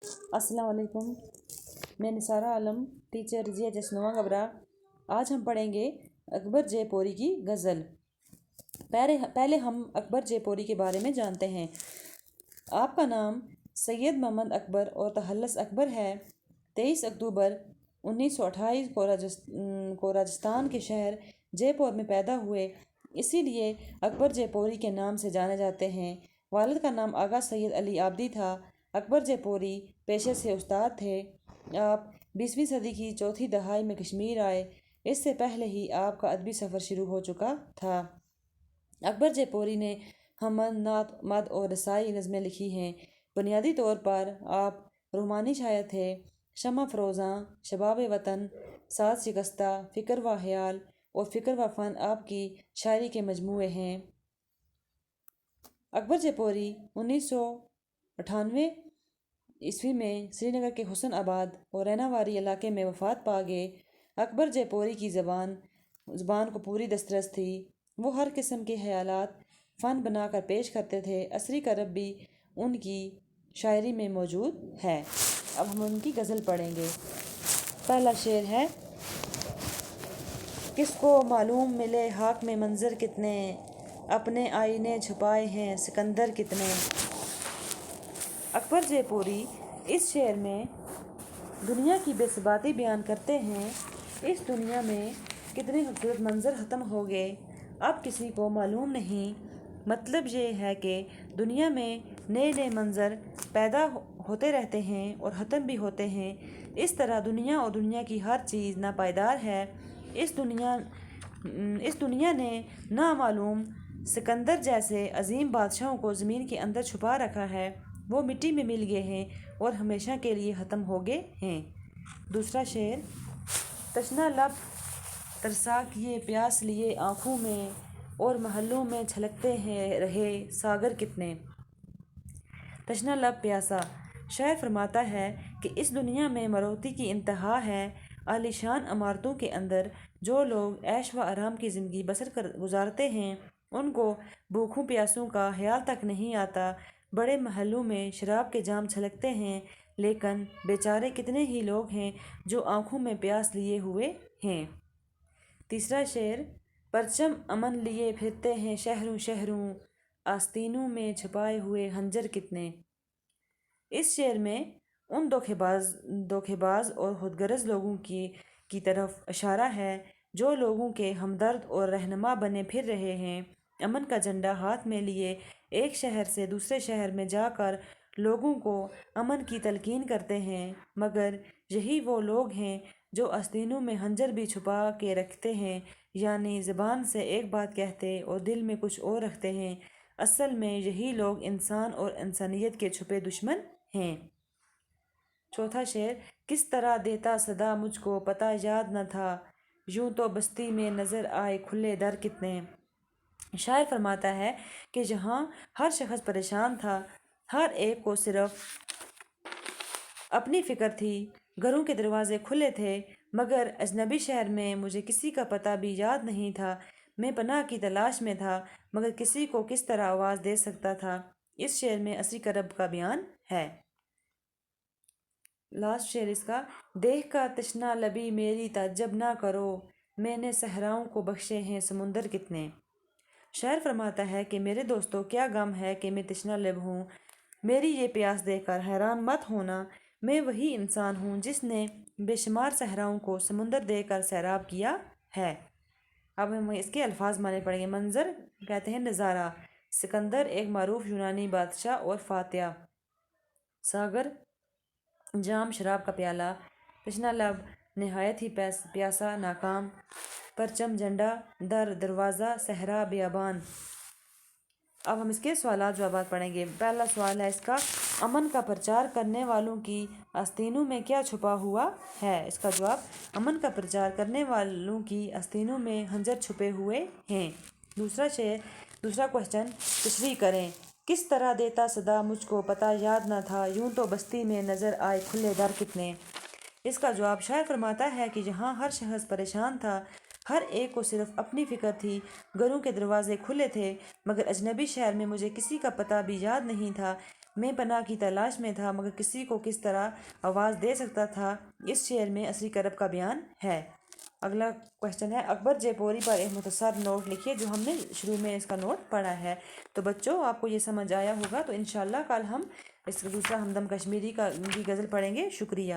अस्सलाम वालेकुम। मैं निसारा आलम, टीचर रज़िया जसनोवा गबरा। आज हम पढ़ेंगे अकबर जयपुरी की गज़ल। पहले हम अकबर जयपुरी के बारे में जानते हैं। आपका नाम सैयद मोहम्मद अकबर और तहल्लुस अकबर है। 23 अक्टूबर 1928 को राजस्थान के शहर जयपुर में पैदा हुए, इसीलिए अकबर जयपुरी के नाम से जाने जाते हैं। वालिद का नाम आगा सैयद अली आबदी था। अकबर जयपुरी पेशे से उस्ताद थे। आप 20वीं सदी की चौथी दहाई में कश्मीर आए। इससे पहले ही आपका अदबी सफ़र शुरू हो चुका था। अकबर जयपुरी ने हमद, नात, मद और रसाई नज़में लिखी हैं। बुनियादी तौर पर आप रूमानी शायर थे। शमा फ़रोज़ां, शबाब वतन, सात शिकस्ता, फ़िक्र व ख़याल और फ़िक्र व फ़न आपकी शायरी के मजमूए हैं। अकबर जयपुरी 1998 ईस्वी में श्रीनगर के हुसन आबाद और रैनावारी इलाके में वफ़ात पा गए। अकबर जयपुरी की ज़बान को पूरी दस्तरस थी। वो हर किस्म के ख़यालात फ़न बनाकर पेश करते थे। असरी करब भी उनकी शायरी में मौजूद है। अब हम उनकी गज़ल पढ़ेंगे। पहला शेर है, किसको मालूम मिले हाक में मंजर कितने, अपने आईने छुपाए हैं सिकंदर कितने। अकबर जयपुरी इस शेर में दुनिया की बेसबाती बयान करते हैं। इस दुनिया में कितने खूबसूरत मंजर ख़त्म हो गए, अब किसी को मालूम नहीं। मतलब ये है कि दुनिया में नए नए मंजर पैदा होते रहते हैं और ख़त्म भी होते हैं। इस तरह दुनिया और दुनिया की हर चीज़ नापायदार है। इस दुनिया ने नामालूम सिकंदर जैसे अजीम बादशाहों को ज़मीन के अंदर छुपा रखा है। वो मिट्टी में मिल गए हैं और हमेशा के लिए ख़त्म हो गए हैं। दूसरा शेर, तशना लब तरसा किए प्यास लिए आँखों में, और महलों में छलकते हैं रहे सागर कितने। तशना लब प्यासा, शायर फरमाता है कि इस दुनिया में मरोती की इंतहा है। आलीशान इमारतों के अंदर जो लोग ऐश व आराम की ज़िंदगी गुजारते हैं, उनको भूखों प्यासों का ख्याल तक नहीं आता। बड़े महलों में शराब के जाम छलकते हैं, लेकिन बेचारे कितने ही लोग हैं जो आँखों में प्यास लिए हुए हैं। तीसरा शेर, परचम अमन लिए फिरते हैं शहरों शहरों, आस्तीनों में छुपाए हुए हंजर कितने। इस शेर में उन धोखेबाज और खुदगर्ज लोगों की तरफ इशारा है जो लोगों के हमदर्द और रहनुमा बने फिर रहे हैं। अमन का झंडा हाथ में लिए एक शहर से दूसरे शहर में जाकर लोगों को अमन की तलकीन करते हैं, मगर यही वो लोग हैं जो आस्तीनों में हंजर भी छुपा के रखते हैं, यानी ज़बान से एक बात कहते और दिल में कुछ और रखते हैं। असल में यही लोग इंसान और इंसानियत के छुपे दुश्मन हैं। चौथा शेर, किस तरह देता सदा मुझको पता याद न था, यूं तो बस्ती में नज़र आए खुले दर कितने। शायर फरमाता है कि जहाँ हर शख्स परेशान था, हर एक को सिर्फ अपनी फ़िक्र थी, घरों के दरवाजे खुले थे, मगर अजनबी शहर में मुझे किसी का पता भी याद नहीं था। मैं पनाह की तलाश में था, मगर किसी को किस तरह आवाज़ दे सकता था। इस शेर में असली करब का बयान है। लास्ट शेर इसका, देख का तशना लबी मेरी ताज्जुब ना करो, मैंने सहराओं को बख्शे हैं समुंदर कितने। शायर फरमाता है कि मेरे दोस्तों, क्या गम है कि मैं तशना लब हूँ, मेरी ये प्यास देखकर हैरान मत होना। मैं वही इंसान हूँ जिसने बेशुमार सहराओं को समुंदर देकर सैराब किया है। अब हम इसके अल्फाज माने पड़ेंगे। मंजर कहते हैं नज़ारा, सिकंदर एक मारूफ यूनानी बादशाह और फातिहा। सागर जाम शराब का प्याला। तशना लब नहायत ही प्यासा नाकाम। परचम झंडा, दर दरवाज़ा सहरा बियाबान। अब हम इसके सवाल जवाब पढ़ेंगे। पहला सवाल है इसका, अमन का प्रचार करने वालों की आस्तीनों में क्या छुपा हुआ है। इसका जवाब, अमन का प्रचार करने वालों की आस्तीनों में हंजर छुपे हुए हैं। दूसरा क्वेश्चन, तशरीह करें। किस तरह देता सदा मुझको पता याद न था, यूं तो बस्ती में नज़र आए खुले दर कितने। इसका जवाब, शायर फरमाता है कि जहाँ हर शख्स परेशान था, हर एक को सिर्फ अपनी फ़िक्र थी, घरों के दरवाजे खुले थे, मगर अजनबी शहर में मुझे किसी का पता भी याद नहीं था। میں پناہ کی تلاش میں تھا مگر کسی کو کس طرح آواز دے سکتا تھا، اس شعر میں اصلی کرب کا بیان ہے۔ اگلا کوشچن ہے، اکبر جے پوری پر ایک مختصر نوٹ لکھیے، جو ہم نے شروع میں اس کا نوٹ پڑھا ہے۔ تو بچوں آپ کو یہ سمجھ آیا ہوگا، تو انشاءاللہ کل ہم اس دوسرا ہمدم کشمیری کی غزل پڑھیں گے۔ شکریہ۔